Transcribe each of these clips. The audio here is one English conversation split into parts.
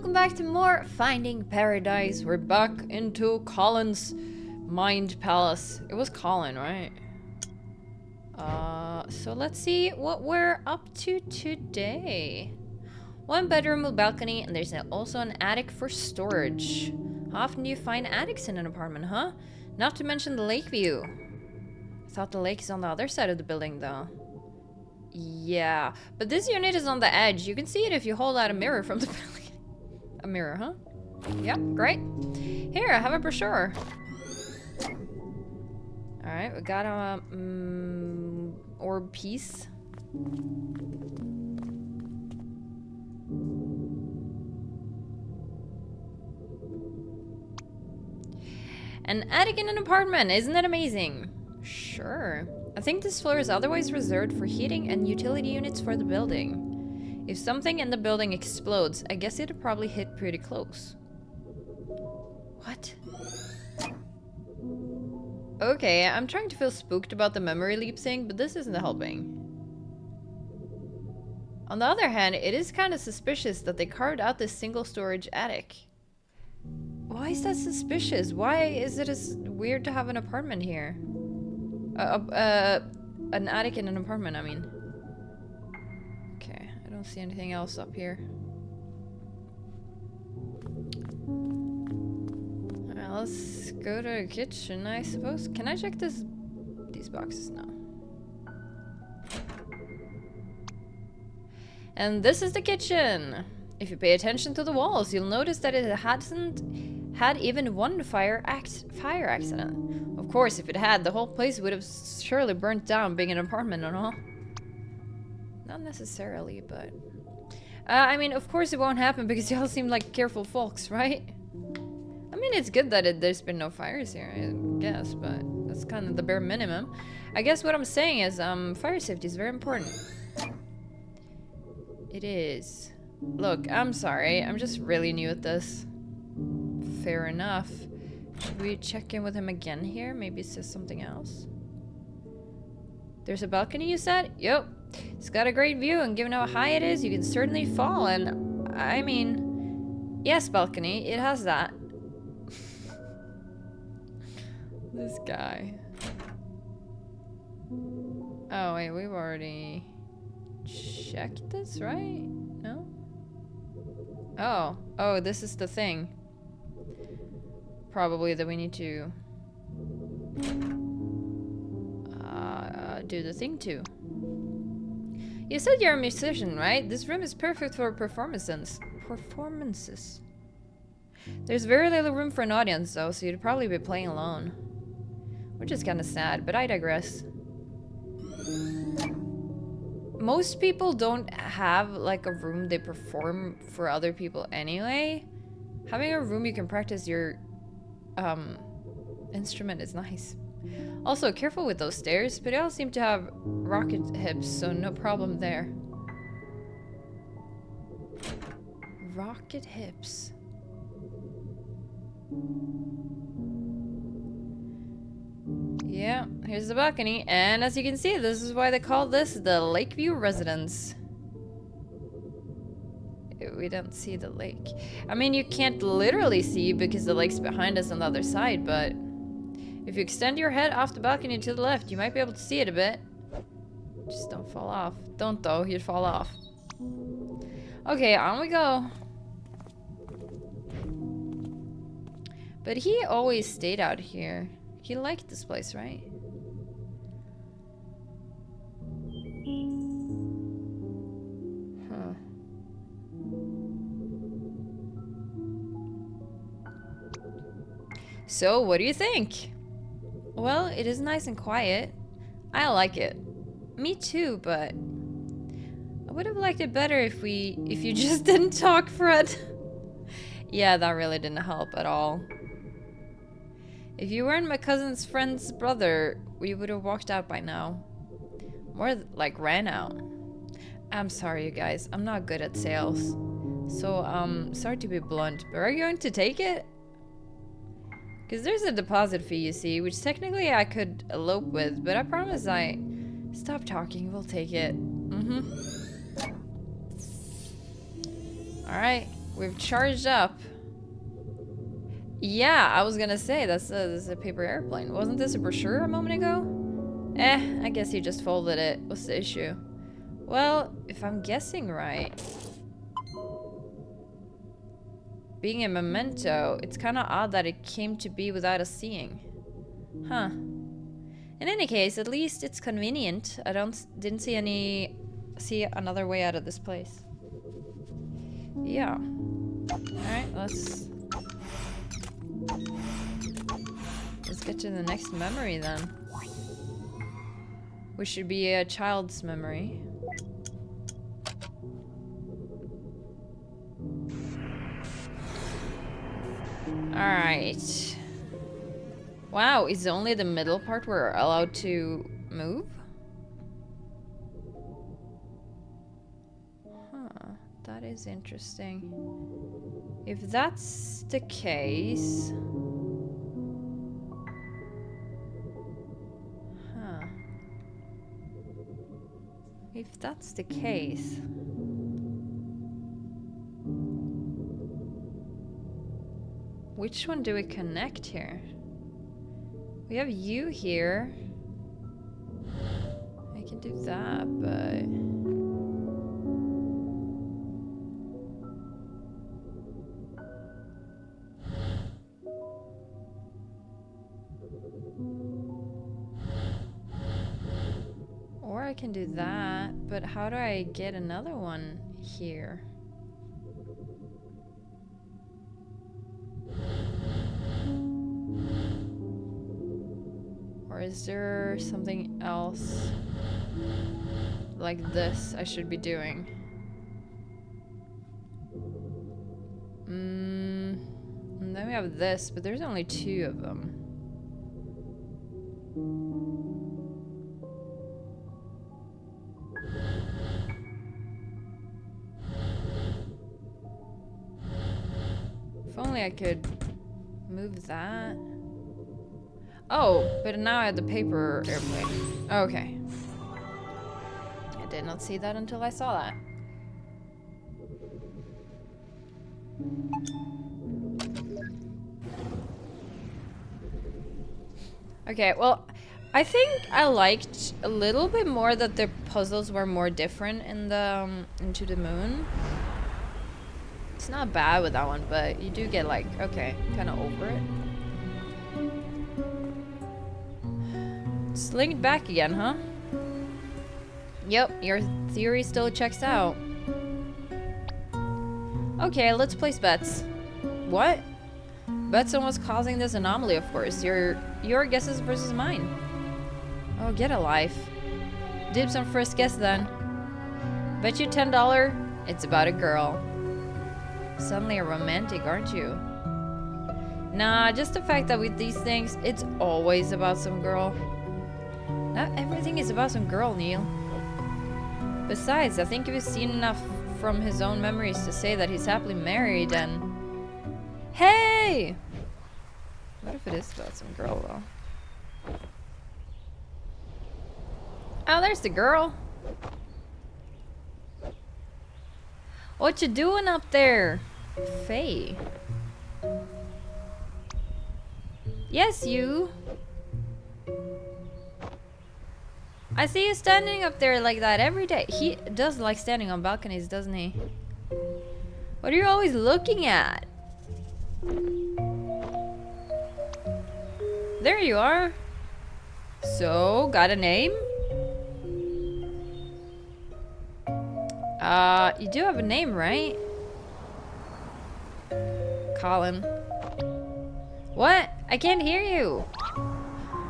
welcome back to more Finding Paradise. We're back into Colin's Mind Palace. It was Colin, right? So let's see what we're up to today. One bedroom with balcony, and there's also an attic for storage. How often do you find attics in an apartment, huh? Not to mention the lake view. I thought the lake is on the other side of the building, though. Yeah, but this unit is on the edge. You can see it if you hold out a mirror from the building. A mirror, huh? Yep, great. Here, I have a brochure. Alright, we got a orb piece. An attic in an apartment, isn't that amazing? Sure. I think this floor is otherwise reserved for heating and utility units for the building. If something in the building explodes, I guess it'd probably hit pretty close. What? Okay, I'm trying to feel spooked about the memory leap thing, but this isn't helping. On the other hand, it is kind of suspicious that they carved out this single storage attic. Why is that suspicious? Why is it as weird to have an apartment here? An attic in an apartment, I mean. Okay, I don't see anything else up here. Alright, let's go to the kitchen, I suppose. Can I check these boxes? No. And this is the kitchen. If you pay attention to the walls, you'll notice that it hasn't had even one fire accident. Of course, if it had, the whole place would have surely burnt down, being an apartment and all. Not necessarily, but... I mean, of course it won't happen because y'all seem like careful folks, right? I mean, it's good that there's been no fires here, I guess, but that's kind of the bare minimum. I guess what I'm saying is, fire safety is very important. It is. Look, I'm sorry, I'm just really new at this. Fair enough. Should we check in with him again here? Maybe it says something else. There's a balcony, you said? Yep. It's got a great view, and given how high it is, you can certainly fall, and... I mean... Yes, balcony, it has that. This guy. Oh, wait, we've already... checked this, right? No? Oh, this is the thing. Probably that we need to do the thing too. You said you're a musician, right? This room is perfect for performances. There's very little room for an audience though, so you'd probably be playing alone. Which is kind of sad, but I digress. Most people don't have like a room they perform for other people anyway. Having a room you can practice your instrument is nice. Also, careful with those stairs, but they all seem to have rocket hips, so no problem there. Rocket hips. Yeah, here's the balcony, and as you can see, this is why they call this the Lakeview Residence. We don't see the lake. I mean, you can't literally see because the lake's behind us on the other side, but if you extend your head off the balcony to the left, you might be able to see it a bit. Just don't fall off. Don't though, you'd fall off. Okay, on we go. But he always stayed out here. He liked this place, right? Huh. So, what do you think? Well, it is nice and quiet. I like it. Me too, but I would have liked it better if you just didn't talk, Fred. Yeah, that really didn't help at all. If you weren't my cousin's friend's brother, we would have walked out by now. More like ran out. I'm sorry, you guys. I'm not good at sales. So, sorry to be blunt, but are you going to take it? Because there's a deposit fee, you see, which technically I could elope with, but I promise I... Stop talking, we'll take it. Alright, We've charged up. Yeah, I was gonna say, this is a paper airplane. Wasn't this a brochure a moment ago? I guess he just folded it. What's the issue? Well, if I'm guessing right, being a memento, it's kind of odd that it came to be without us seeing. Huh. In any case, at least it's convenient. I didn't see another way out of this place. Yeah. Alright, let's get to the next memory then. Which should be a child's memory. Alright. Wow, is only the middle part we're allowed to move? Huh, that is interesting. If that's the case... Huh. If that's the case... Which one do we connect here? We have you here. I can do that, but... Or I can do that, but how do I get another one here? Or is there something else like this I should be doing? And then we have this, but there's only 2 of them. If only I could move that. Oh, but now I have the paper airplane. Okay. I did not see that until I saw that. Okay, well, I think I liked a little bit more that the puzzles were more different in the Into the Moon. It's not bad with that one, but you do get like, okay, kind of over it. Sling back again, huh? Yep, your theory still checks out. Okay, let's place bets. What? Bets on what's causing this anomaly, of course. Your guesses versus mine. Oh, get a life. Dibs on first guess then. Bet you $10 it's about a girl. Suddenly a romantic, aren't you? Nah, just the fact that with these things, it's always about some girl. Not everything is about some girl, Neil. Besides, I think if he's seen enough from his own memories to say that he's happily married and... Hey! What if it is about some girl, though? Oh, there's the girl. What you doing up there? Faye. Yes, you. I see you standing up there like that every day. He does like standing on balconies, doesn't he? What are you always looking at? There you are. So, got a name? You do have a name, right? Colin. What? I can't hear you.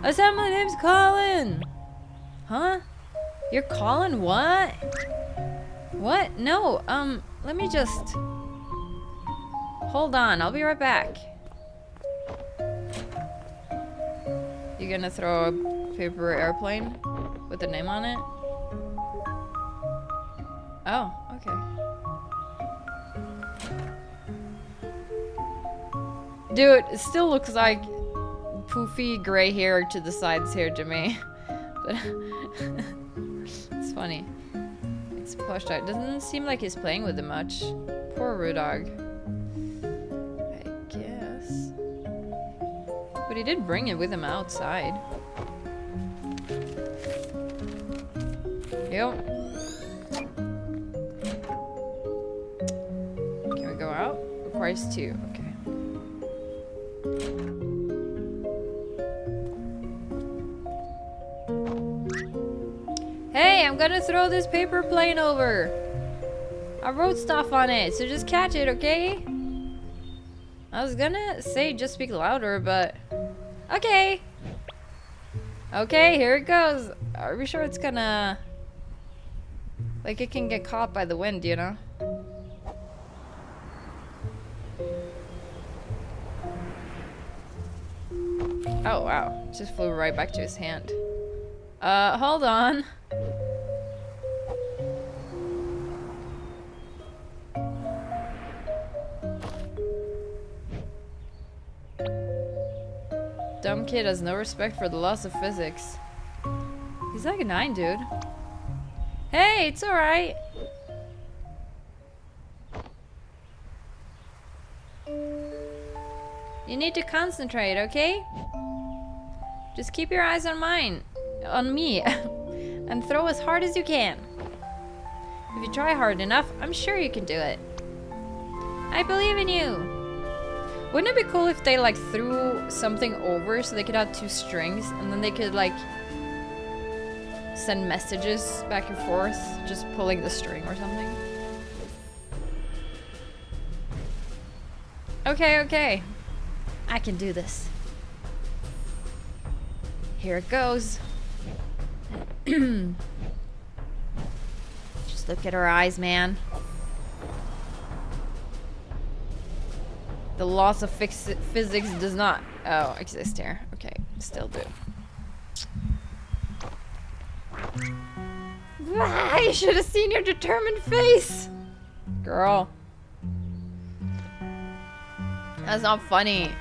I said my name's Colin. Huh? You're Colin what? What? No, let me just... Hold on, I'll be right back. You gonna throw a paper airplane with the name on it? Oh, okay. Dude, it still looks like poofy gray hair to the sides here to me. But it's funny. It's plushed out. Doesn't seem like he's playing with it much. Poor Rudog. But he did bring it with him outside. Yep. Can we go out? Requires 2. Okay. Hey, I'm gonna throw this paper plane over. I wrote stuff on it, so just catch it, okay? I was gonna say just speak louder, but... Okay! Okay, here it goes. Are we sure it's gonna... Like, it can get caught by the wind, you know? Oh, wow. It just flew right back to his hand. Hold on. Dumb kid has no respect for the laws of physics. He's like a 9, dude. Hey, it's alright. You need to concentrate, okay? Just keep your eyes on me, and throw as hard as you can. If you try hard enough, I'm sure you can do it. I believe in you. Wouldn't it be cool if they like threw something over so they could have 2 strings and then they could like send messages back and forth, just pulling the string or something? Okay, okay. I can do this. Here it goes. Just look at her eyes, man. The laws of physics does not exist here. Okay, still do. You should have seen your determined face, girl. That's not funny.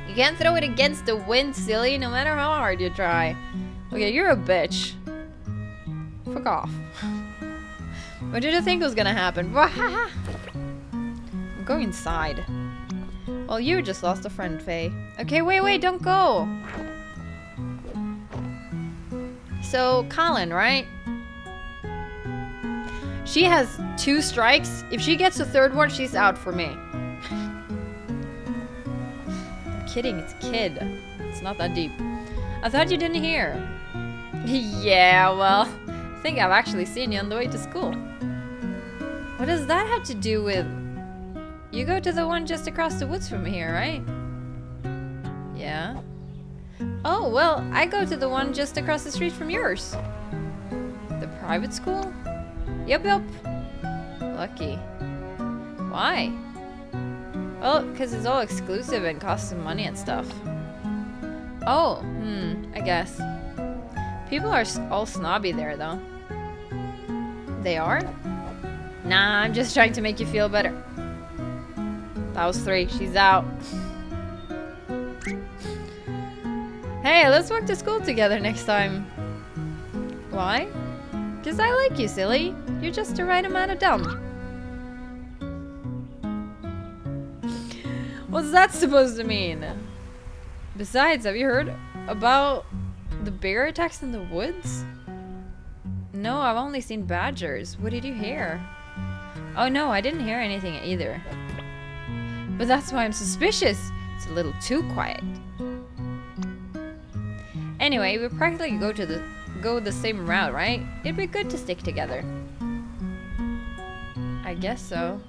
You can't throw it against the wind, silly, no matter how hard you try. Okay, you're a bitch. Fuck off. What did you think was gonna happen? I'm going inside. Well, you just lost a friend, Faye. Okay, wait, don't go. So, Colin, right? She has 2 strikes. If she gets a 3rd one, she's out for me. I'm kidding, it's a kid. It's not that deep. I thought you didn't hear. Yeah, well, I think I've actually seen you on the way to school. What does that have to do with... You go to the one just across the woods from here, right? Yeah. Oh, well, I go to the one just across the street from yours. The private school? Yup. Lucky. Why? Well, because it's all exclusive and costs some money and stuff. Oh, I guess. People are all snobby there, though. They are? Nah, I'm just trying to make you feel better. That was 3. She's out. Hey, let's walk to school together next time. Why? Because I like you, silly. You're just the right amount of dumb. What's that supposed to mean? Besides, have you heard about the bear attacks in the woods? No, I've only seen badgers. What did you hear? Oh no, I didn't hear anything either. But that's why I'm suspicious. It's a little too quiet. Anyway, we practically go the same route, right? It'd be good to stick together. I guess so.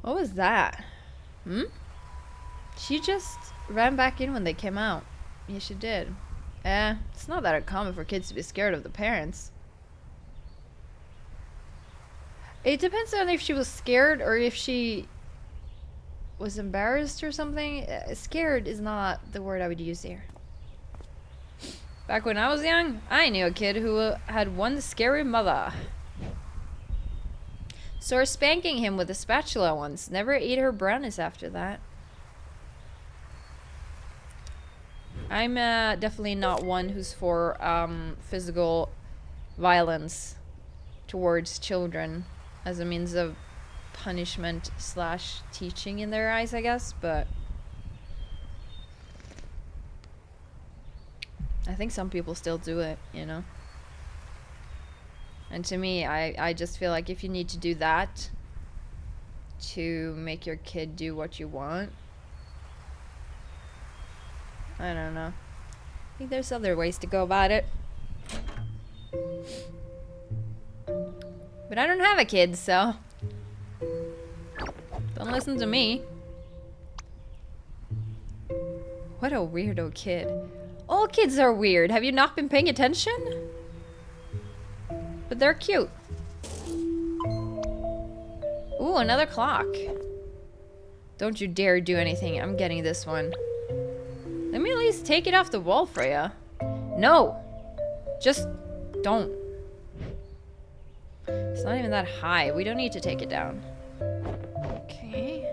What was that? She just ran back in when they came out. Yeah, she did. It's not that uncommon for kids to be scared of the parents. It depends on if she was scared or if she was embarrassed or something. Scared is not the word I would use here. Back when I was young, I knew a kid who had one scary mother. Saw her spanking him with a spatula once. Never ate her brownies after that. I'm definitely not one who's for physical violence towards children as a means of punishment slash teaching in their eyes, I guess, but I think some people still do it, you know? And to me, I just feel like if you need to do that to make your kid do what you want, I don't know. I think there's other ways to go about it. But I don't have a kid, so don't listen to me. What a weirdo kid. All kids are weird. Have you not been paying attention? But they're cute. Ooh, another clock. Don't you dare do anything. I'm getting this one. Let me at least take it off the wall, Freya. No! Just don't. It's not even that high. We don't need to take it down. Okay.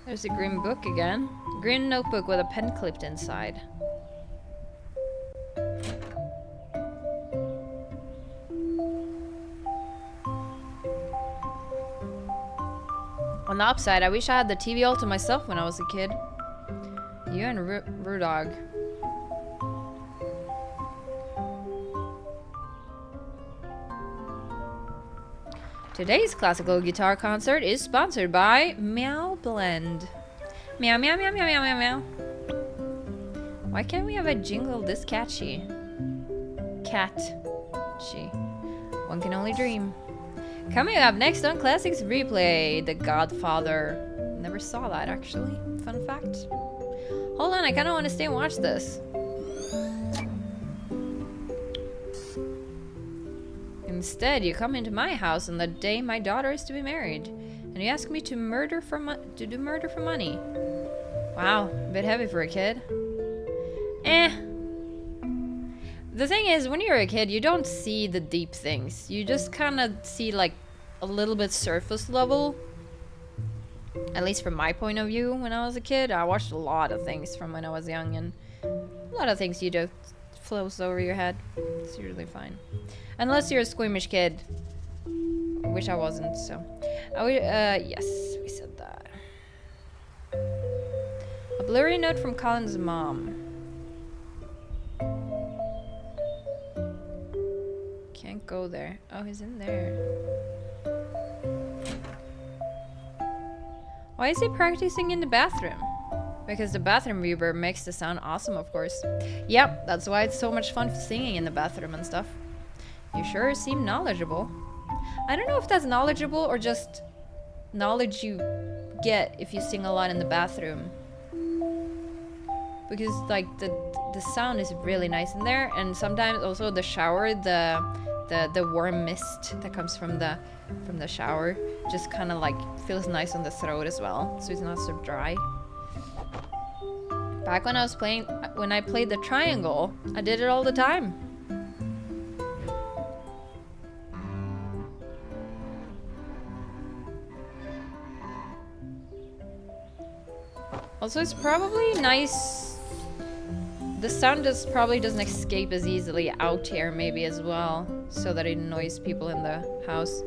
There's a green book again. Green notebook with a pen clipped inside. On the upside, I wish I had the TV all to myself when I was a kid. You and Rudog. Today's classical guitar concert is sponsored by Meow Blend. Meow, meow, meow, meow, meow, meow, meow. Why can't we have a jingle this catchy? Catchy. One can only dream. Coming up next on Classics Replay, The Godfather. Never saw that, actually. Fun fact. Hold on, I kind of want to stay and watch this. Instead, you come into my house on the day my daughter is to be married, and you ask me to do murder for money. Wow, a bit heavy for a kid. The thing is, when you're a kid, you don't see the deep things. You just kind of see like a little bit surface level. At least from my point of view, when I was a kid, I watched a lot of things from when I was young, and a lot of things you just flows over your head. It's usually fine. Unless you're a squeamish kid. Which I wasn't, so. Yes, we said that. A blurry note from Colin's mom. Can't go there. Oh, he's in there. Why is he practicing in the bathroom? Because the bathroom reverb makes the sound awesome, of course. Yep, that's why it's so much fun singing in the bathroom and stuff. You sure seem knowledgeable. I don't know if that's knowledgeable or just knowledge you get if you sing a lot in the bathroom. Because like the sound is really nice in there, and sometimes also the shower, the warm mist that comes from the shower just kind of like feels nice on the throat as well, so it's not so dry. Back when I played the triangle, I did it all the time. Also, it's probably nice. The sound probably doesn't escape as easily out here, maybe as well, so that it annoys people in the house.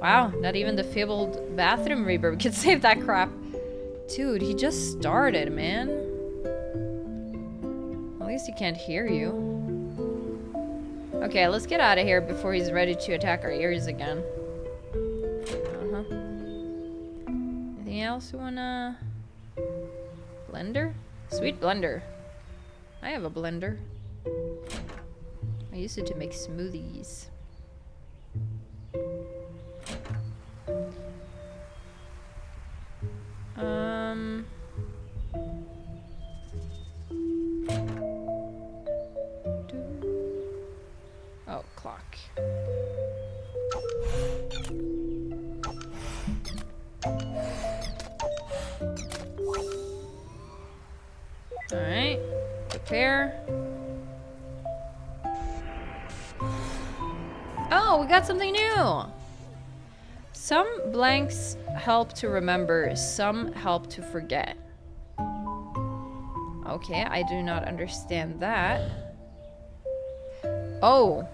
Wow, not even the fabled bathroom reverb could save that crap. Dude, he just started, man. At least he can't hear you. Okay, let's get out of here before he's ready to attack our ears again. Anything else you wanna... Blender? Sweet blender. I have a blender. I use it to make smoothies. Oh, clock. Alright. Prepare. Oh, we got something new! Some blanks help to remember, some help to forget. Okay, I do not understand that. Oh.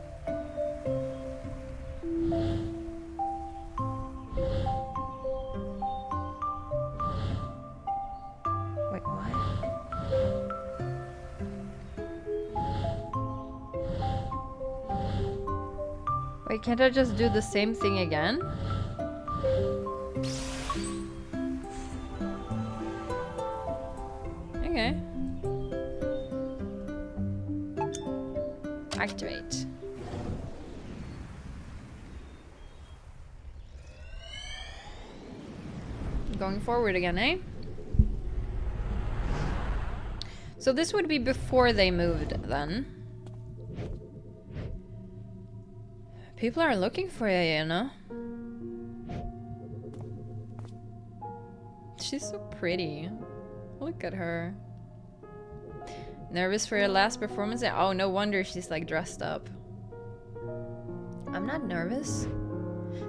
Wait, what? Wait, can't I just do the same thing again? Okay. Activate. Going forward again, eh? So this would be before they moved, then. People are looking for you, you know? She's so pretty. Look at her. Nervous for your last performance? Oh, no wonder she's like dressed up. I'm not nervous.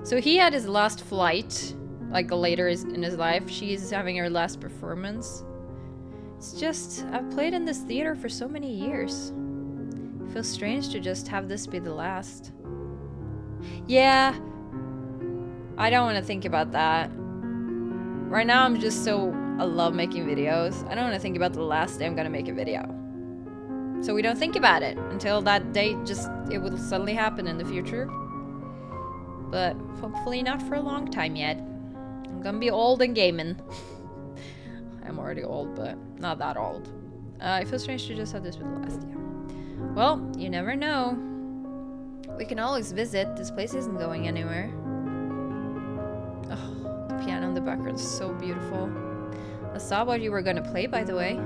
So he had his last flight, like later in his life. She's having her last performance. It's just, I've played in this theater for so many years. It feels strange to just have this be the last. Yeah. I don't want to think about that. Right now I'm just so, I love making videos. I don't want to think about the last day I'm gonna make a video. So we don't think about it until that day, just, it will suddenly happen in the future. But hopefully not for a long time yet. I'm gonna be old and gaming. I'm already old, but not that old. It feels strange to just have this be the last, yeah. Well, you never know. We can always visit. This place isn't going anywhere. Oh, the piano in the background is so beautiful. I saw what you were gonna play, by the way.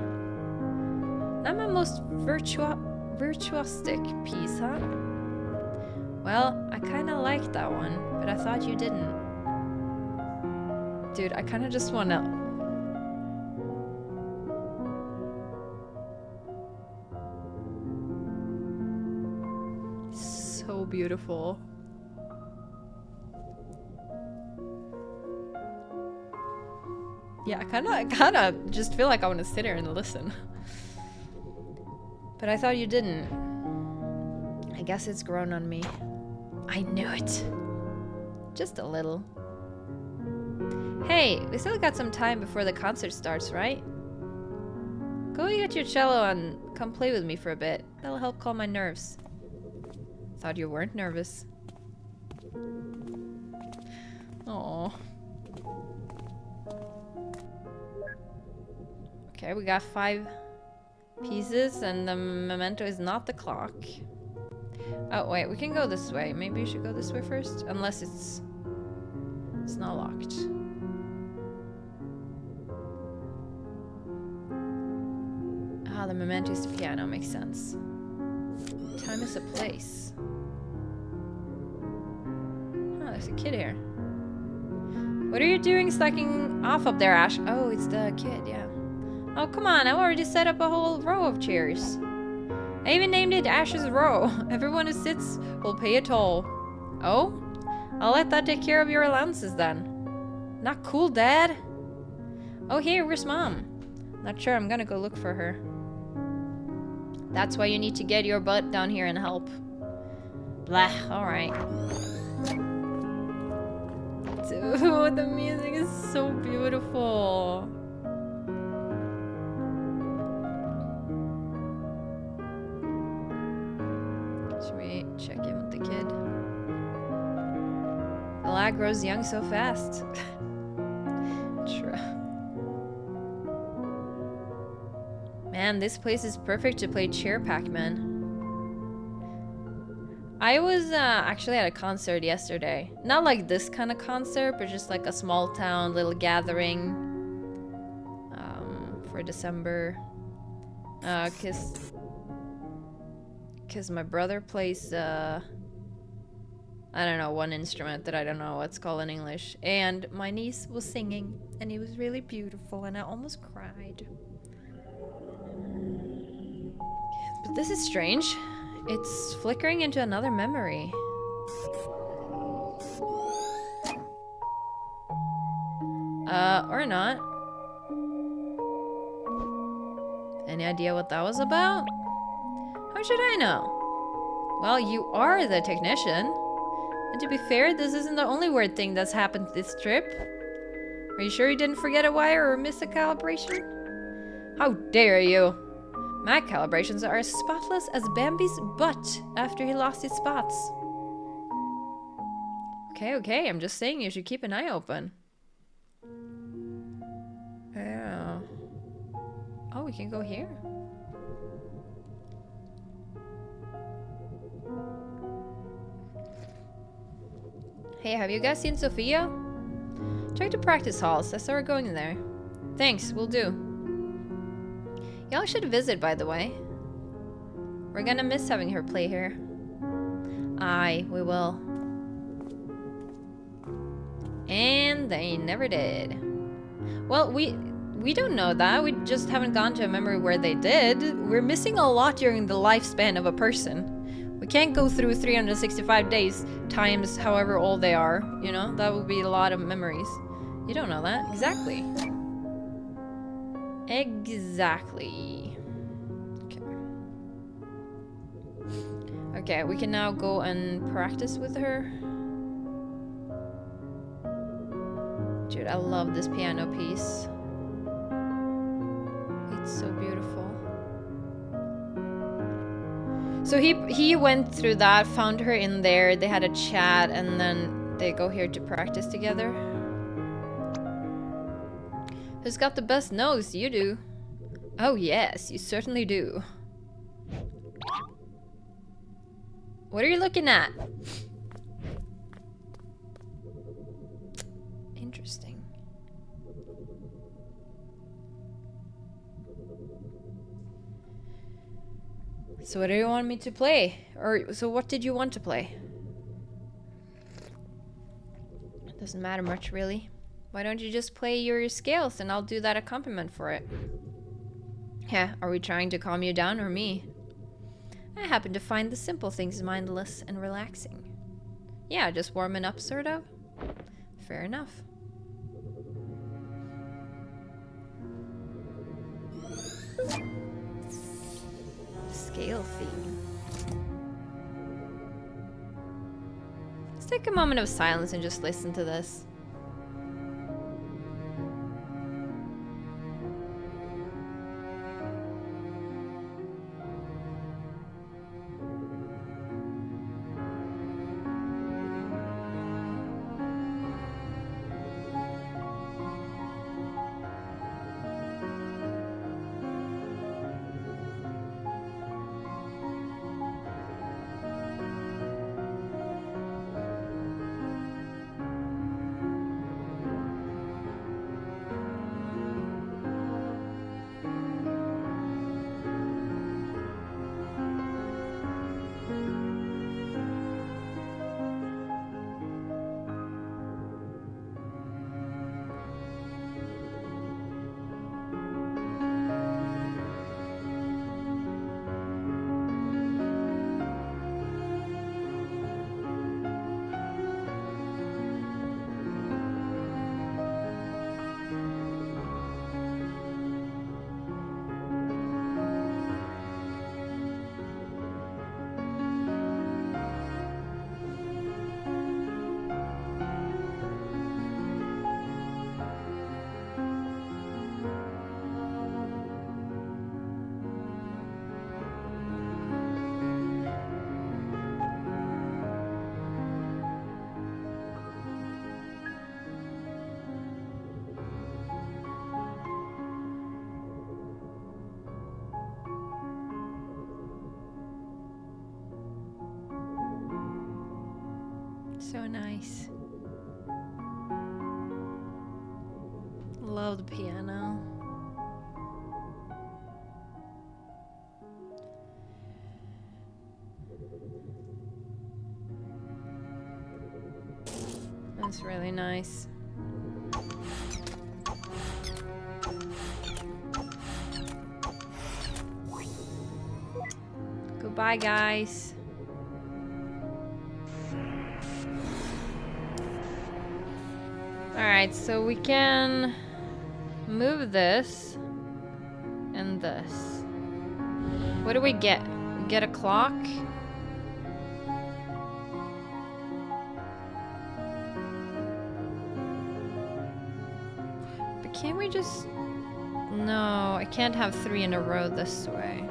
Not my most virtuosic piece, huh? Well, I kinda liked that one, but I thought you didn't. Dude, I kinda just wanna... So beautiful. Yeah, I kinda just feel like I wanna sit here and listen. But I thought you didn't. I guess it's grown on me. I knew it. Just a little. Hey, we still got some time before the concert starts, right? Go get your cello and come play with me for a bit. That'll help calm my nerves. Thought you weren't nervous. Aww. Okay, we got 5 pieces and the memento is not the clock. Oh wait, we can go this way. Maybe we should go this way first? Unless it's not locked. Ah, the memento is the piano, makes sense. Time is a place. Oh, there's a kid here. What are you doing slacking off up there, Ash? Oh, it's the kid, yeah. Oh, come on, I've already set up a whole row of chairs. I even named it Ash's Row. Everyone who sits will pay a toll. Oh? I'll let that take care of your allowances then. Not cool, Dad. Oh, here, where's Mom? Not sure, I'm gonna go look for her. That's why you need to get your butt down here and help. Blah, alright. Dude, the music is so beautiful. Should we check in with the kid? The lad grows young so fast. True. Man, this place is perfect to play Chair Pac-Man. I was actually at a concert yesterday. Not like this kind of concert, but just like a small town little gathering for December. Cause my brother plays I don't know, one instrument that I don't know what's called in English, and my niece was singing, and it was really beautiful, and I almost cried. But this is strange. It's flickering into another memory. Or not. Any idea what that was about? How should I know? Well, you are the technician. And to be fair, this isn't the only weird thing that's happened this trip. Are you sure you didn't forget a wire or miss a calibration? How dare you! My calibrations are as spotless as Bambi's butt after he lost his spots. Okay, I'm just saying you should keep an eye open. Yeah. Oh, we can go here. Hey, have you guys seen Sophia? Check the practice halls. I saw her going in there. Thanks, will do. Y'all should visit, by the way. We're gonna miss having her play here. Aye, we will. And they never did. Well, we don't know that. We just haven't gone to a memory where they did. We're missing a lot during the lifespan of a person. We can't go through 365 days times however old they are, you know? That would be a lot of memories. You don't know that. Exactly. Exactly. Okay, we can now go and practice with her. Dude, I love this piano piece. It's so beautiful. So he went through that, found her in there, they had a chat, and then they go here to practice together. Who's got the best nose? You do. Oh yes, you certainly do. What are you looking at? Interesting. So what do you want me to play? Or so what did you want to play? It doesn't matter much really. Why don't you just play your scales and I'll do that accompaniment for it? Yeah, are we trying to calm you down or me? I happen to find the simple things mindless and relaxing. Yeah, just warming up sort of. Fair enough. Scale theme. Let's take a moment of silence and just listen to this. So nice. Love the piano. That's really nice. Goodbye, guys. Alright, so we can move this and this? What do we get? We get a clock? But can't we just... No, I can't have 3 in a row this way.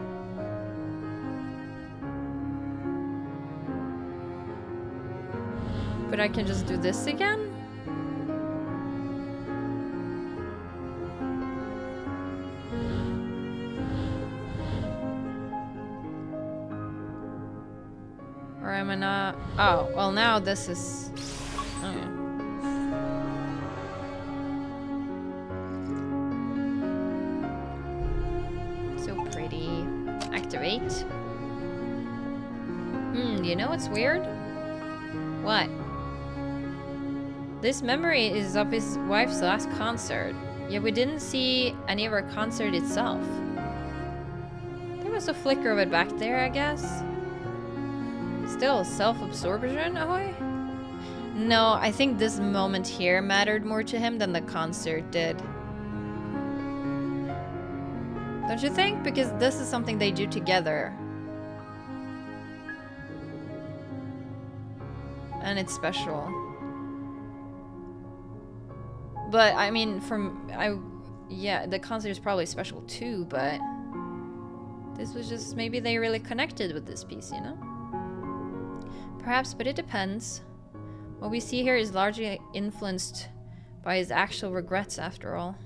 But I can just do this again? Or am I not? Oh, well now this is... Okay. So pretty. Activate. You know what's weird? What? This memory is of his wife's last concert, yet we didn't see any of her concert itself. There was a flicker of it back there, I guess. Still, self-absorption, ahoy? No, I think this moment here mattered more to him than the concert did. Don't you think? Because this is something they do together. And it's special. But, I mean, yeah, the concert is probably special too, but... This was just, maybe they really connected with this piece, you know? Perhaps, but it depends. What we see here is largely influenced by his actual regrets, after all.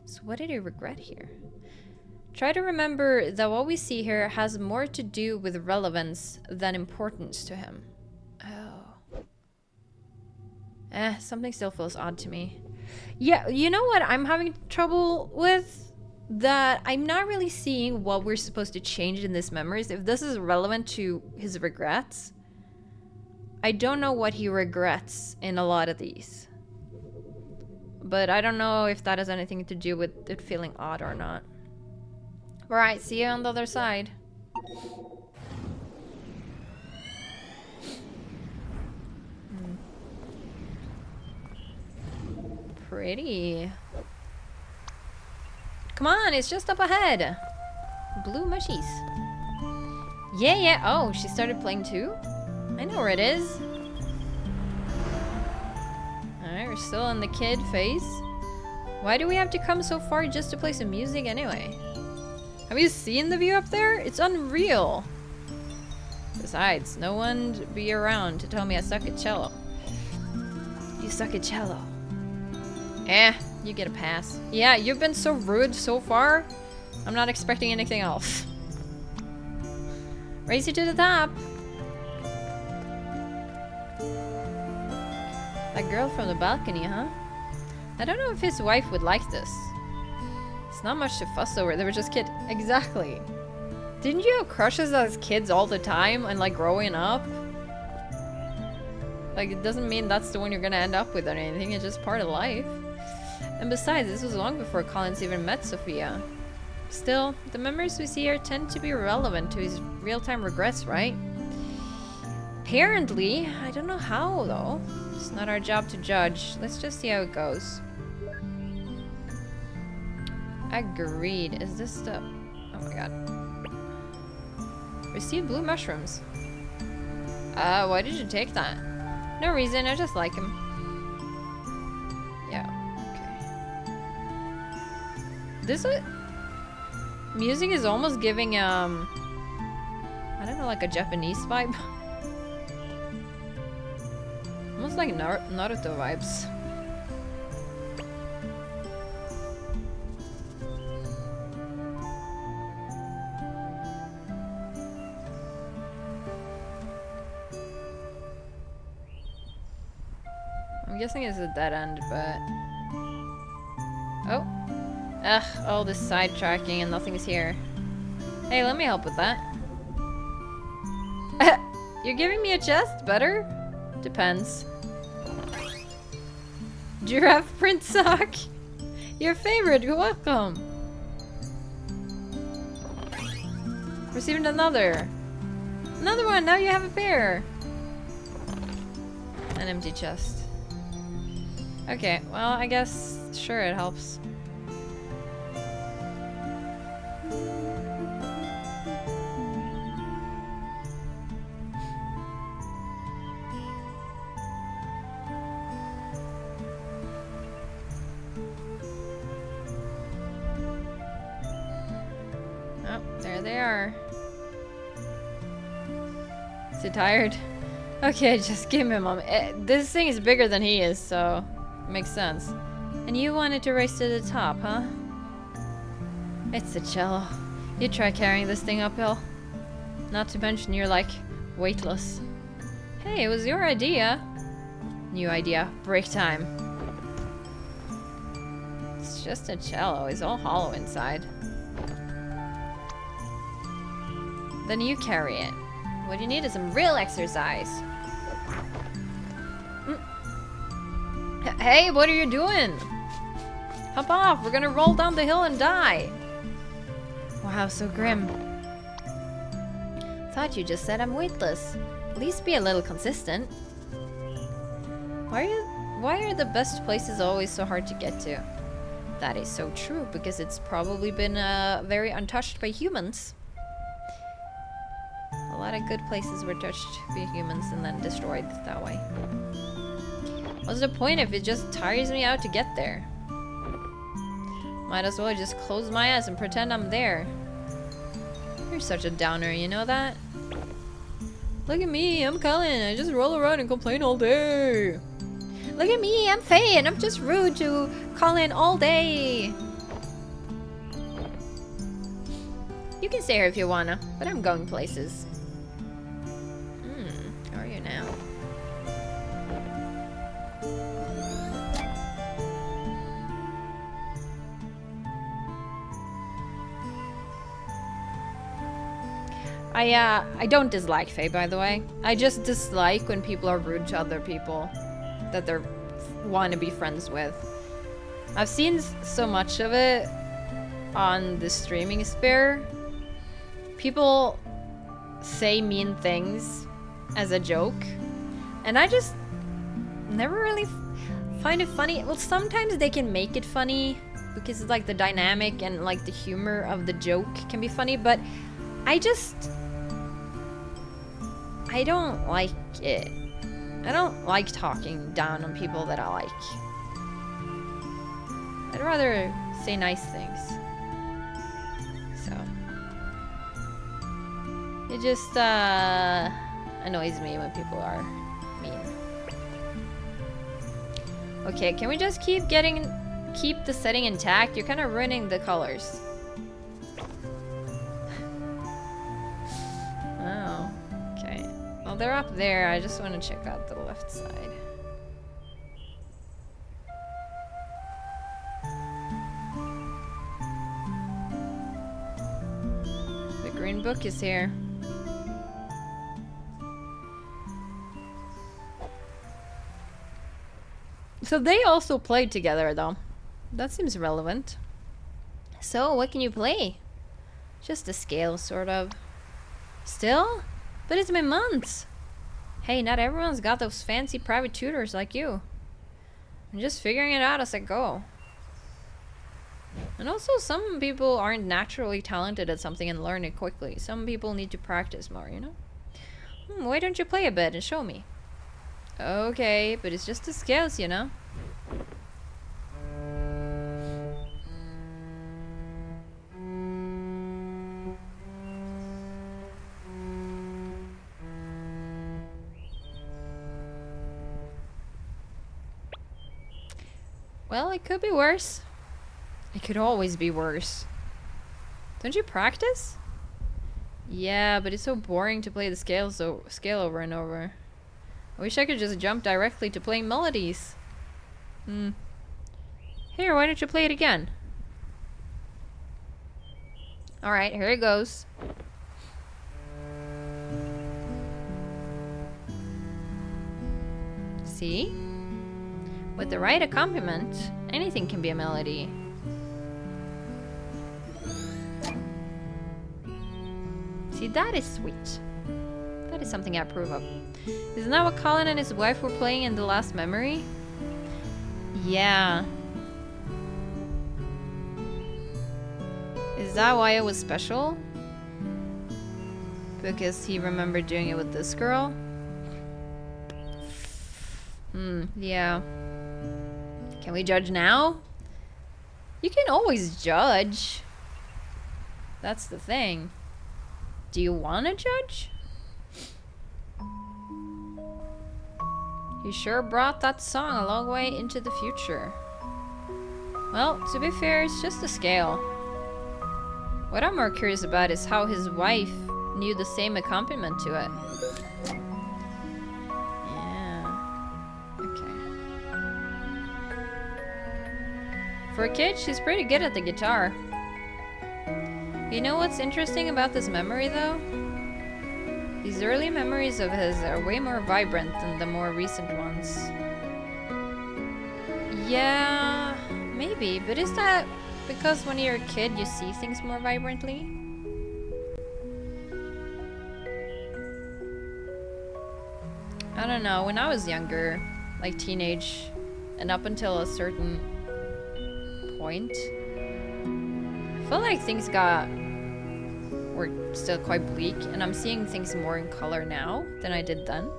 So what did he regret here? Try to remember that what we see here has more to do with relevance than importance to him. Oh. Something still feels odd to me. Yeah, you know what I'm having trouble with? That I'm not really seeing what we're supposed to change in this memories. If this is relevant to his regrets, I don't know what he regrets in a lot of these. But I don't know if that has anything to do with it feeling odd or not. Alright, see you on the other side. Pretty. Come on, it's just up ahead. Blue mushies. Yeah. Oh, she started playing too? I know where it is. Alright, we're still in the kid phase. Why do we have to come so far just to play some music anyway? Have you seen the view up there? It's unreal. Besides, no one be around to tell me I suck at cello. You suck at cello. You get a pass. Yeah, you've been so rude so far. I'm not expecting anything else. Race you to the top. That girl from the balcony, huh? I don't know if his wife would like this. It's not much to fuss over. They were just kids. Exactly. Didn't you have crushes as kids all the time and like growing up? Like, it doesn't mean that's the one you're gonna end up with or anything. It's just part of life. And besides, this was long before Collins even met Sophia. Still, the memories we see here tend to be relevant to his real-time regrets, right? Apparently. I don't know how, though. It's not our job to judge. Let's just see how it goes. Agreed. Is this the... Oh my god. Receive blue mushrooms. Why did you take that? No reason, I just like him. Yeah, okay. This music is almost giving, I don't know, like a Japanese vibe. Almost like Naruto vibes. I'm guessing it's a dead end, but... Oh. Ugh, all this sidetracking and nothing is here. Hey, let me help with that. You're giving me a chest? Better? Depends. Giraffe Print Sock! Your favorite, you're welcome! Received another! Another one! Now you have a pair! An empty chest. Okay, well, I guess, sure, it helps. they are. Is he tired? Okay, just give him a... This thing is bigger than he is, so... Makes sense. And you wanted to race to the top, huh? It's the cello. You try carrying this thing uphill. Not to mention you're, like, weightless. Hey, it was your idea. New idea. Break time. It's just a cello. It's all hollow inside. Then you carry it. What you need is some real exercise. Hey, what are you doing? Hop off. We're gonna roll down the hill and die. Wow, so grim. Thought you just said I'm weightless. At least be a little consistent. Why are the best places always so hard to get to? That is so true, because it's probably been very untouched by humans. A lot of good places were touched by humans and then destroyed that way. What's the point if it just tires me out to get there? Might as well just close my eyes and pretend I'm there. You're such a downer, you know that? Look at me, I'm Colin. I just roll around and complain all day. Look at me, I'm Faye, and I'm just rude to Colin all day. You can stay here if you wanna, but I'm going places. How are you now? I don't dislike Faye, by the way. I just dislike when people are rude to other people that they want to be friends with. I've seen so much of it on the streaming sphere. People say mean things as a joke, and I just never really find it funny. Well, sometimes they can make it funny because it's like the dynamic and like the humor of the joke can be funny, but I don't like it. I don't like talking down on people that I like. I'd rather say nice things. So it just annoys me when people are mean. Okay, can we just keep the setting intact? You're kind of ruining the colors. Oh, okay. Well, they're up there. I just want to check out the left side. The green book is here. So they also played together, though. That seems relevant. So, what can you play? Just a scale, sort of. Still? But it's been months. Hey, not everyone's got those fancy private tutors like you. I'm just figuring it out as I go. And also, some people aren't naturally talented at something and learn it quickly. Some people need to practice more, you know? Why don't you play a bit and show me? Okay, but it's just the scales, you know? Well, it could be worse. It could always be worse. Don't you practice? Yeah, but it's so boring to play the scale over and over. I wish I could just jump directly to playing melodies. Here, why don't you play it again? Alright, here it goes. See? With the right accompaniment, anything can be a melody. See, that is sweet. That is something I approve of. Isn't that what Colin and his wife were playing in The Last Memory? Yeah. Is that why it was special? Because he remembered doing it with this girl? Yeah. Can we judge now? You can always judge. That's the thing. Do you want to judge? He sure brought that song a long way into the future. Well, to be fair, it's just a scale. What I'm more curious about is how his wife knew the same accompaniment to it. Yeah. Okay. For a kid, she's pretty good at the guitar. You know what's interesting about this memory, though? These early memories of his are way more vibrant than the more recent ones. Yeah, maybe, but is that because when you're a kid you see things more vibrantly? I don't know, when I was younger, like teenage, and up until a certain point, I felt like things were still quite bleak, and I'm seeing things more in color now than I did then.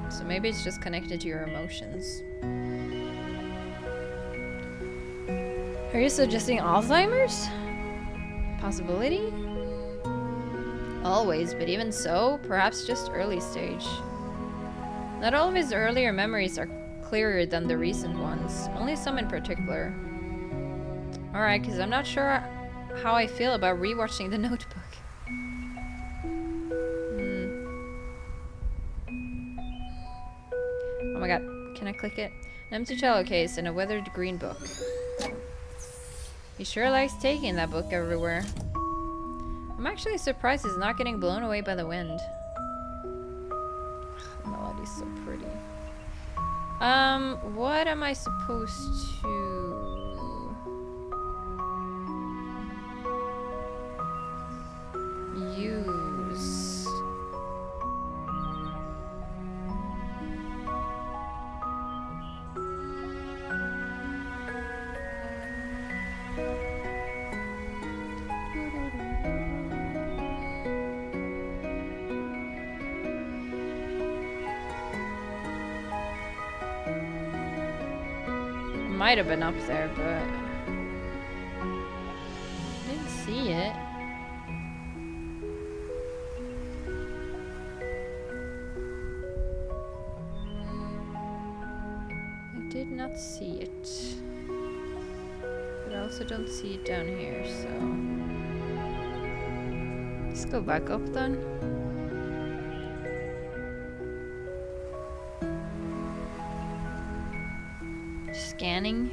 So maybe it's just connected to your emotions. Are you suggesting Alzheimer's? Possibility? Always, but even so, perhaps just early stage. Not all of his earlier memories are clearer than the recent ones, only some in particular. Alright, because I'm not sure how I feel about rewatching The Notebook. Oh my god, can I click it? An empty cello case and a weathered green book. He sure likes taking that book everywhere. I'm actually surprised he's not getting blown away by the wind. The melody's so pretty. What am I supposed to... use? Might have been up there, but didn't see it. I did not see it. But I also don't see it down here, so let's go back up then. Scanning.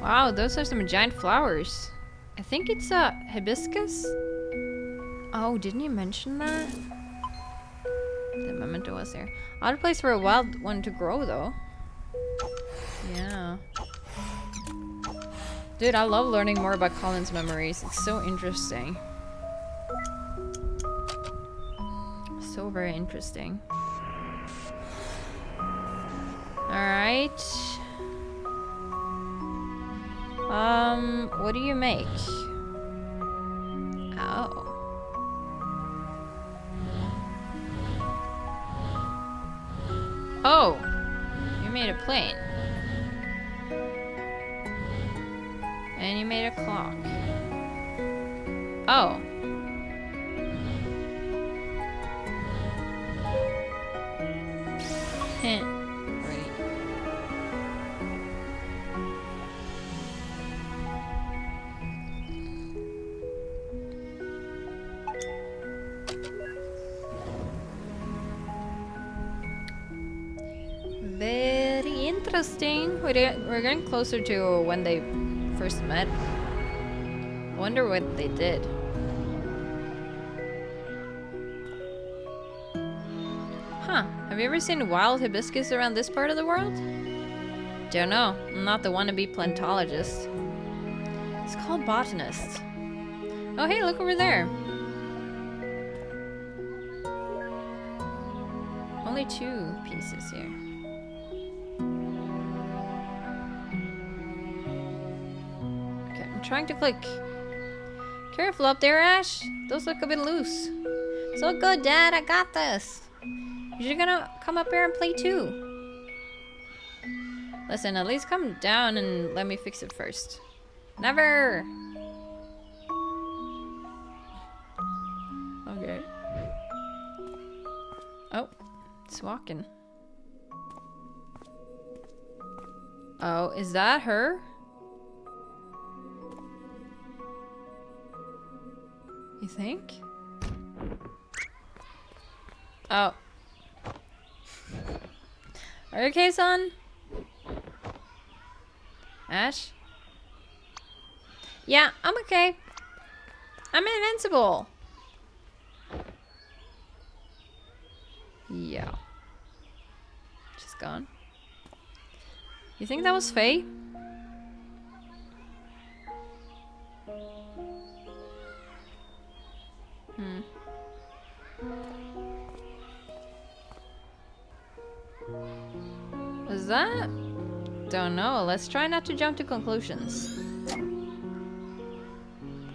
Wow, those are some giant flowers. I think it's a hibiscus. Oh, didn't you mention that? The memento was there. Odd place for a wild one to grow, though. Yeah. Dude, I love learning more about Colin's memories. It's so interesting. So very interesting. Alright. What do you make? Oh. Oh! You made a plane. And you made a clock. Oh. Heh. Right. Very interesting. We're getting closer to when they first met. I wonder what they did. Huh. Have you ever seen wild hibiscus around this part of the world? Don't know. I'm not the wannabe plantologist. It's called botanist. Oh hey, look over there. Only 2 pieces here. trying to click. Careful up there, Ash. Those look a bit loose. It's all good, Dad. I got this. You're gonna come up here and play too. Listen, at least come down and let me fix it first. Never! Okay. Oh, it's walking. Oh, is that her? You think? Oh. Are you okay, son? Ash? Yeah, I'm okay. I'm invincible. Yeah. She's gone. You think that was Faye? Was that? Don't know. Let's try not to jump to conclusions.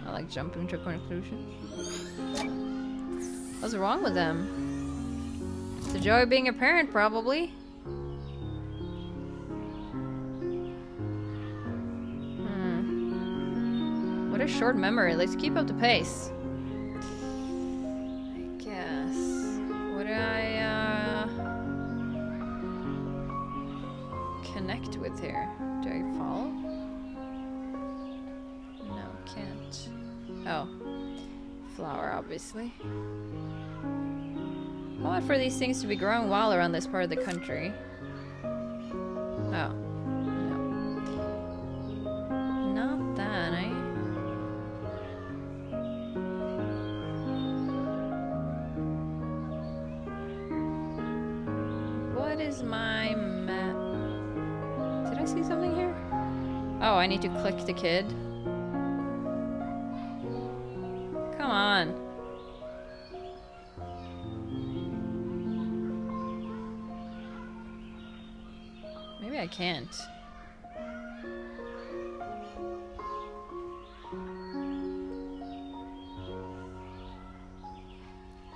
I like jumping to conclusions. What's wrong with them? It's the joy of being a parent, probably. What a short memory. Let's keep up the pace. I guess. Would I connect with here? Do I follow? No, can't. Oh. Flower, obviously. I want for these things to be growing wild around this part of the country. Oh. No. Not that, eh? What is my map? Did I see something here? Oh, I need to click the kid. Come on. Maybe I can't.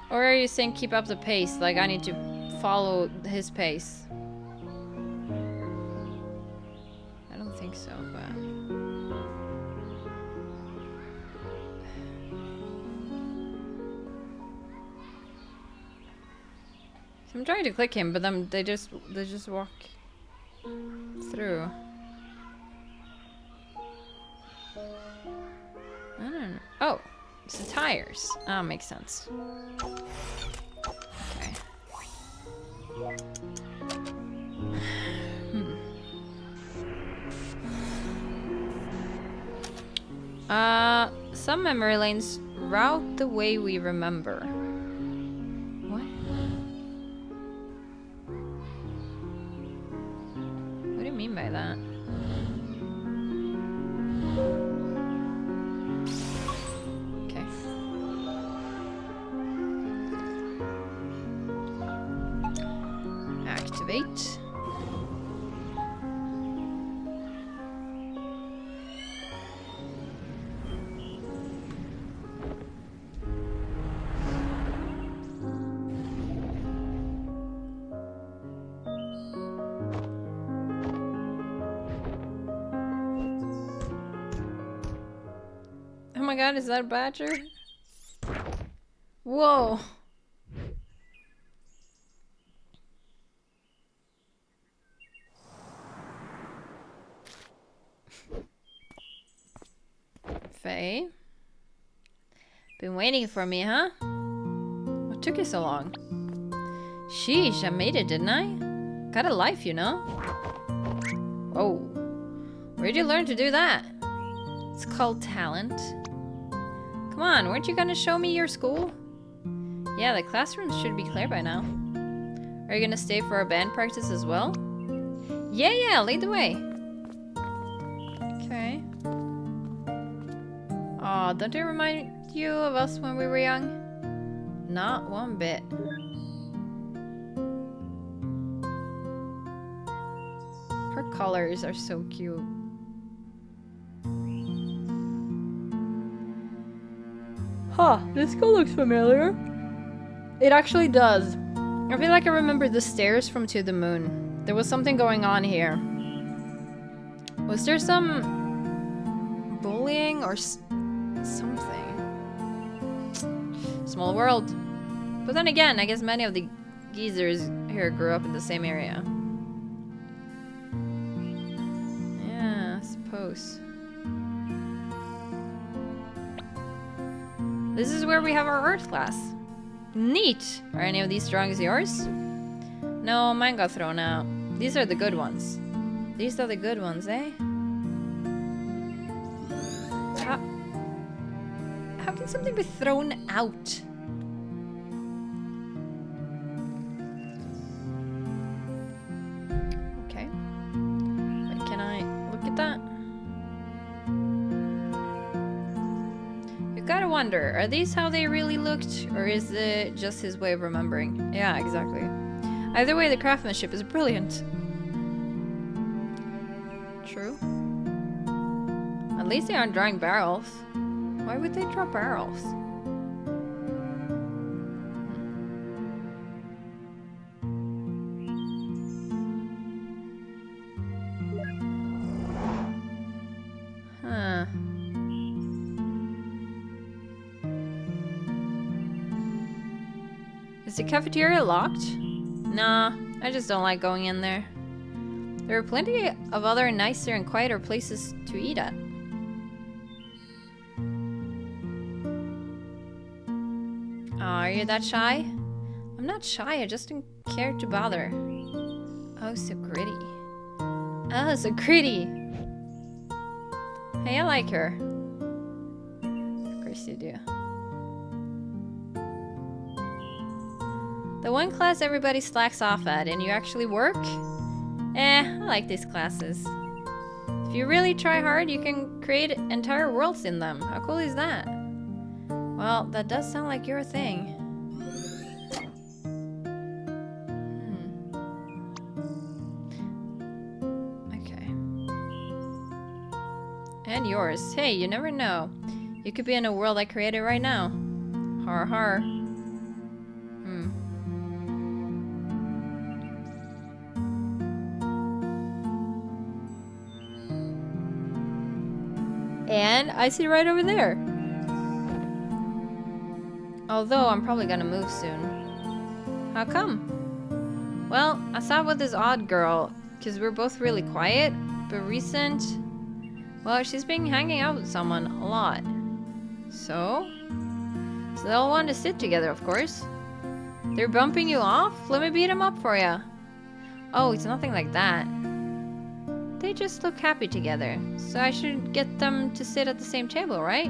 Or are you saying keep up the pace? Like I need to follow his pace? I don't think so, but... I'm trying to click him, but then they just walk through. I don't know. Oh, it's the tires. Oh, makes sense. Okay. Some memory lanes route the way we remember. What? What do you mean by that? Okay. Activate. Oh my god, is that a badger? Whoa. Faye? Been waiting for me, huh? What took you so long? Sheesh, I made it, didn't I? Got a life, you know? Whoa. Where'd you learn to do that? It's called talent. Come on, weren't you gonna show me your school? Yeah, the classrooms should be clear by now. Are you gonna stay for our band practice as well? Yeah, lead the way. Okay. Aw, don't it remind you of us when we were young? Not one bit. Her colors are so cute. Huh, this skull looks familiar. It actually does. I feel like I remember the stairs from To the Moon. There was something going on here. Was there some bullying or something? Small world. But then again, I guess many of the geezers here grew up in the same area. Yeah, I suppose. This is where we have our art class. Neat! Are any of these drawings yours? No, mine got thrown out. These are the good ones. These are the good ones, eh? How can something be thrown out? Okay. Wait, can I look at that? You gotta wonder, are these how they really looked? Or is it just his way of remembering? Yeah, exactly. Either way, the craftsmanship is brilliant. True. At least they aren't drawing barrels. Why would they draw barrels? Huh. Is the cafeteria locked? Nah, I just don't like going in there. There are plenty of other nicer and quieter places to eat at. Oh, are you that shy? I'm not shy, I just don't care to bother. Oh, so gritty. Oh, so gritty. Hey, I like her. Of course you do. The one class everybody slacks off at, and you actually work? I like these classes. If you really try hard, you can create entire worlds in them. How cool is that? Well, that does sound like your thing. Okay. And yours. Hey, you never know. You could be in a world I created right now. Har har. And I see right over there. Although I'm probably gonna move soon. How come? Well, I sat with this odd girl, because we're both really quiet, but recent... Well, she's been hanging out with someone a lot. So they all want to sit together, of course. They're bumping you off? Let me beat them up for you. Oh, it's nothing like that. They just look happy together, so I should get them to sit at the same table, right?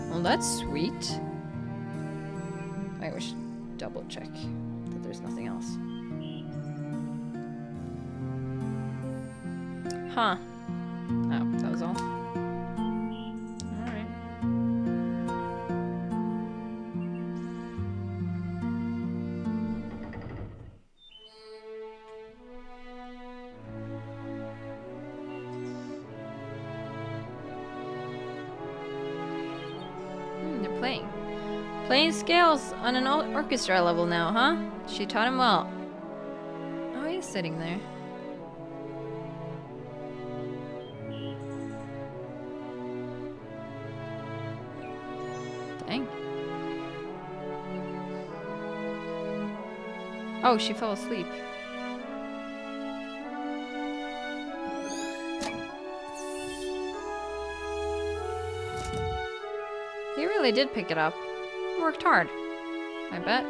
Well, that's sweet. Wait, we should double check that there's nothing else. Huh. Oh, that was all. Alright. They're playing. Playing scales on an orchestra level now, huh? She taught him well. Oh, he's sitting there. Dang. Oh, she fell asleep. He really did pick it up. Worked hard, I bet.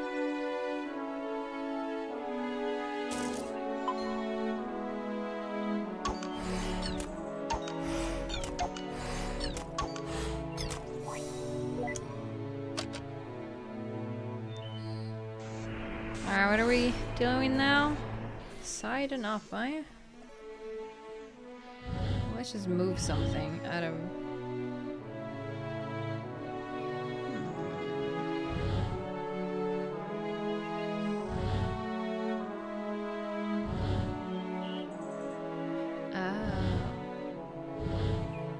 Alright, what are we doing now? Side and up, eh? Let's just move something out of...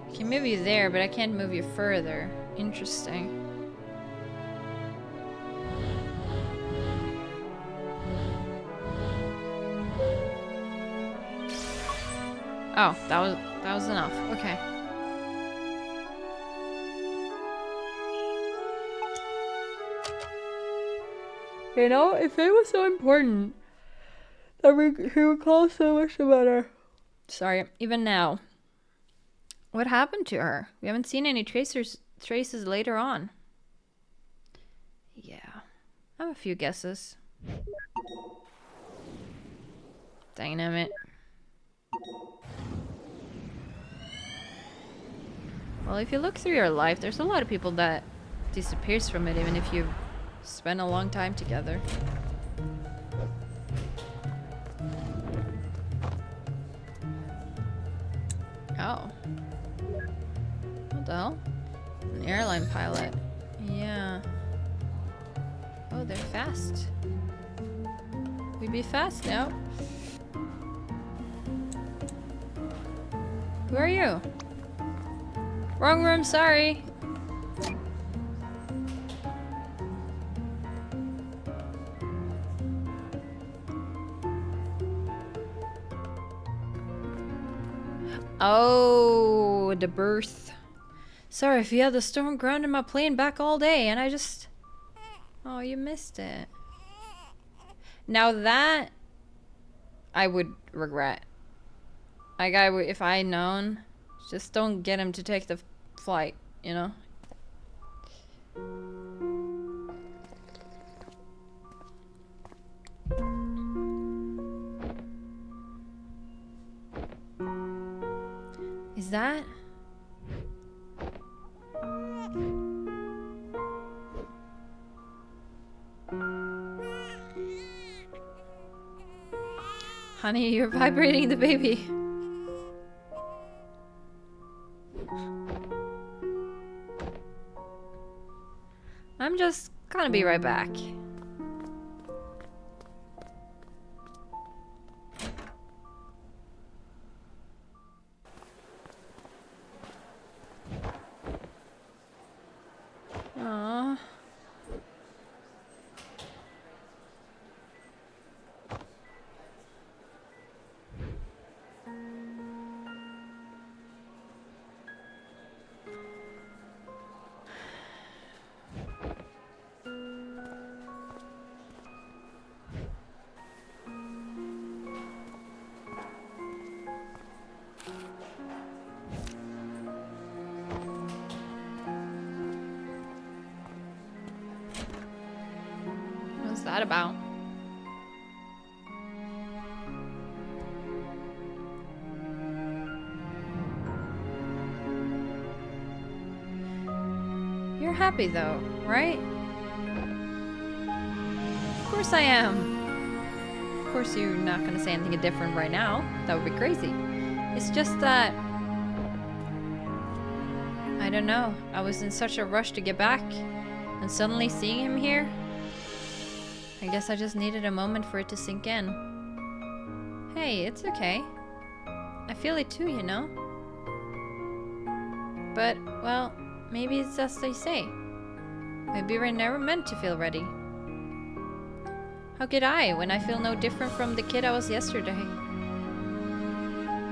I can move you there, but I can't move you further. Interesting. Oh, that was enough. Okay. You know, if it was so important that he would call so much about her. Sorry, even now. What happened to her? We haven't seen any traces later on. Yeah. I have a few guesses. Dynamite. Well, if you look through your life, there's a lot of people that disappears from it even if you spend a long time together. Oh. What the hell? An airline pilot. Yeah. Oh, they're fast. We'd be fast now. Who are you? Wrong room, sorry. Oh, the berth. Sorry if you had the storm grounded my plane back all day and I just... Oh, you missed it. Now that... I would regret. Like, if I had known, just don't get him to take the flight, you know? Is that... Honey, you're vibrating the baby. I'm just gonna be right back. Aww. What's that about? You're happy though, right? Of course I am. Of course you're not gonna say anything different right now. That would be crazy. It's just that... I don't know. I was in such a rush to get back. And suddenly seeing him here... I guess I just needed a moment for it to sink in. Hey, it's okay. I feel it too, you know? But, well, maybe it's as they say. Maybe we're never meant to feel ready. How could I, when I feel no different from the kid I was yesterday?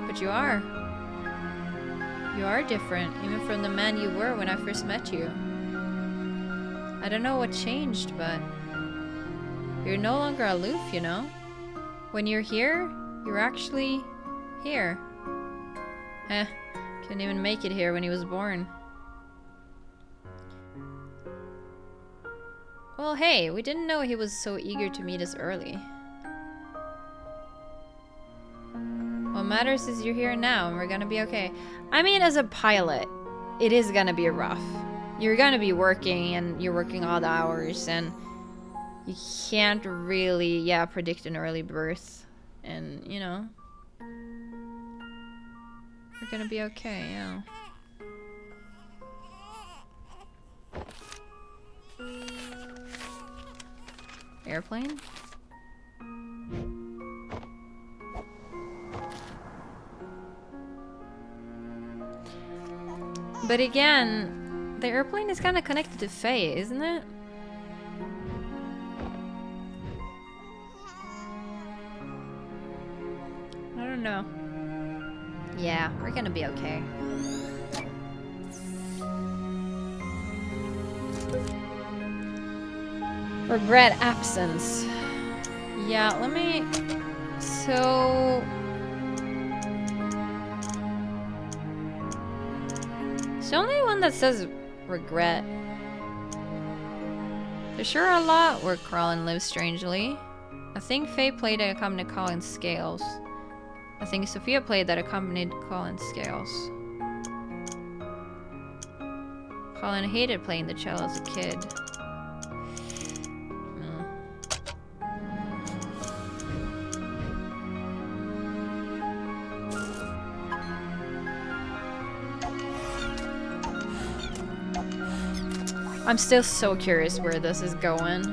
But you are. You are different, even from the man you were when I first met you. I don't know what changed, but... You're no longer aloof, you know? When you're here, you're actually here. Couldn't even make it here when he was born. Well, hey, we didn't know he was so eager to meet us early. What matters is you're here now and we're gonna be okay. I mean, as a pilot, it is gonna be rough. You're gonna be working and you're working odd hours and you can't really, predict an early birth. And, you know, we're gonna be okay, yeah. Airplane? But again, The airplane is kind of connected to Faye, isn't it? I don't know. Yeah, we're gonna be okay. Regret absence. Yeah, let me... So... It's the only one that says regret. There's sure a lot where Colin lives strangely. I think Faye played at accompanied Colin's scales. I think Sophia played that accompanied Colin's scales. Colin hated playing the cello as a kid. I'm still so curious where this is going.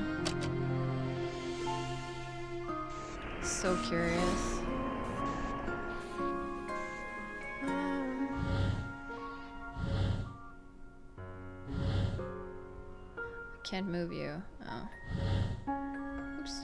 So curious. Can't move you. Oh. Oops.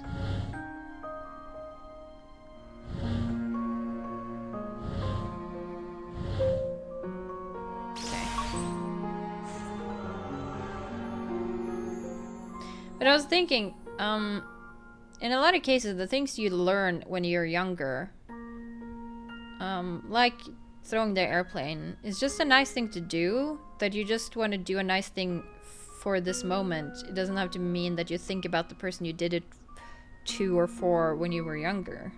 But I was thinking, in a lot of cases, the things you learn when you're younger, like throwing the airplane, is just a nice thing to do, that you just want to do a nice thing for this moment. It doesn't have to mean that you think about the person you did it to or for when you were younger.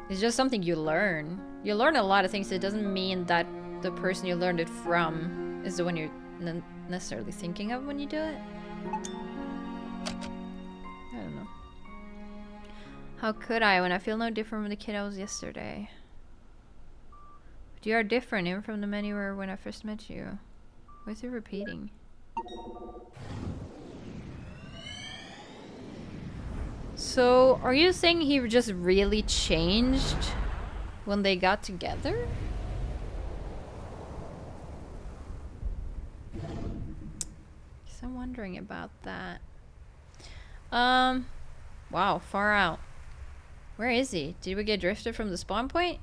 It's just something you learn. You learn a lot of things. It doesn't mean that the person you learned it from is the one you're necessarily thinking of when you do it. I don't know. How could I when I feel no different from the kid I was yesterday? But you are different even from the man you were when I first met you. Why is it repeating? So, are you saying he just really changed when they got together? Guess I'm wondering about that. Wow, far out. Where is he? Did we get drifted from the spawn point?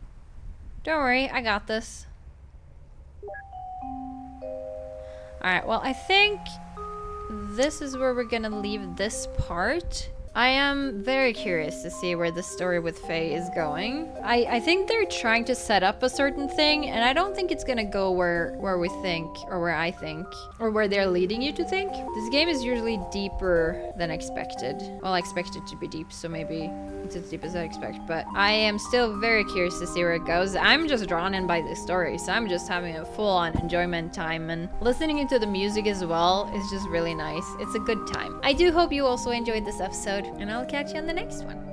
Don't worry, I got this. Alright, well, I think this is where we're gonna leave this part. I am very curious to see where the story with Faye is going. I think they're trying to set up a certain thing, and I don't think it's gonna go where we think, or where I think, or where they're leading you to think. This game is usually deeper than expected. Well, I expect it to be deep, so maybe it's as deep as I expect, but I am still very curious to see where it goes. I'm just drawn in by this story, so I'm just having a full-on enjoyment time, and listening into the music as well is just really nice. It's a good time. I do hope you also enjoyed this episode, and I'll catch you on the next one.